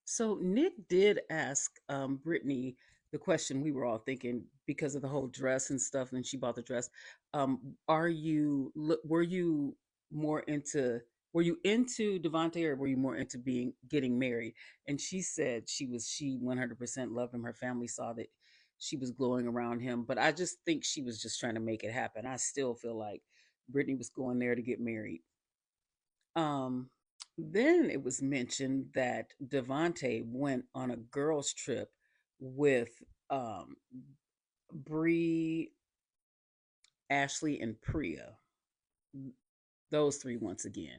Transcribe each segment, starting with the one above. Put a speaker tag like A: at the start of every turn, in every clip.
A: So Nick did ask Brittany the question we were all thinking because of the whole dress and stuff, and she bought the dress. Were you more into were you into Devontae, or were you more into being getting married? And she said she 100% loved him. Her family saw that she was glowing around him, but I just think she was just trying to make it happen. I still feel like Brittany was going there to get married. Um, then it was mentioned that Devante went on a girls' trip with um, Bree, Ashley, and Priya. Those three once again.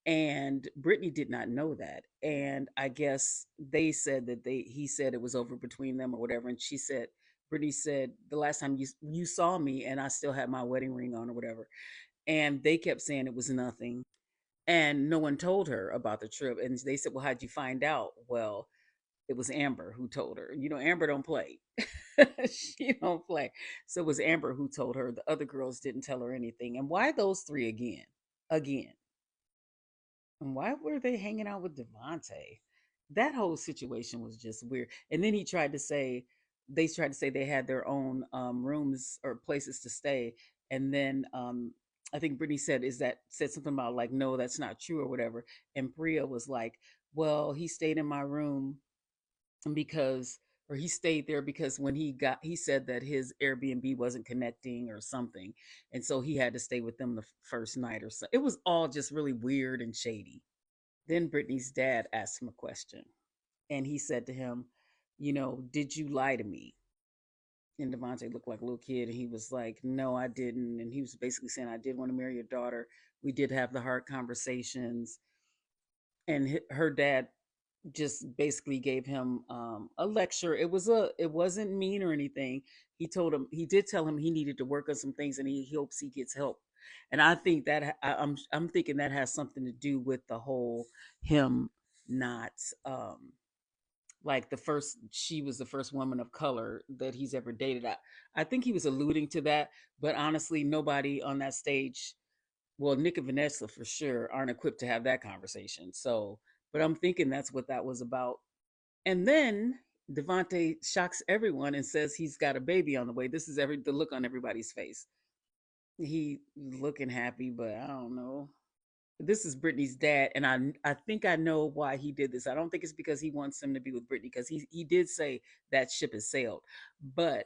A: And Brittany did not know that. And I guess they said that he said it was over between them or whatever. And she said, Brittany said, the last time you saw me and I still had my wedding ring on or whatever. And they kept saying it was nothing, and no one told her about the trip. And they said, well, how'd you find out? Well, it was Amber who told her. Amber don't play. She don't play. So it was Amber who told her. The other girls didn't tell her anything. And why those three again, and why were they hanging out with Devante? That whole situation was just weird. And then they tried to say they had their own rooms or places to stay. And then I think Brittany said something about like, no, that's not true or whatever. And Bria was like, well, he stayed in my room because or he stayed there because he said that his Airbnb wasn't connecting or something, and so he had to stay with them the first night or so. It was all just really weird and shady. Then Brittany's dad asked him a question, and he said to him, did you lie to me? And Devontae looked like a little kid, and he was like, no, I didn't. And he was basically saying, I did want to marry your daughter. We did have the hard conversations. And her dad just basically gave him a lecture. It wasn't mean or anything. He did tell him he needed to work on some things, and he hopes he gets help. And I think I'm thinking that has something to do with the whole him not like the first she was the first woman of color that he's ever dated. I think he was alluding to that, but honestly, nobody on that stage, well, Nick and Vanessa for sure aren't equipped to have that conversation. So, but I'm thinking that's what that was about. And then Devonte shocks everyone and says he's got a baby on the way. This is the look on everybody's face. He looking happy, but I don't know. This is Brittany's dad, and I think I know why he did this. I don't think it's because he wants him to be with Brittany, because he did say that ship has sailed. But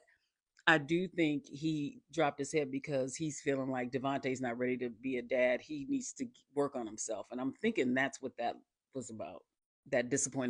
A: I do think he dropped his head because he's feeling like Devontae's not ready to be a dad. He needs to work on himself. And I'm thinking that's what that was about. That disappointing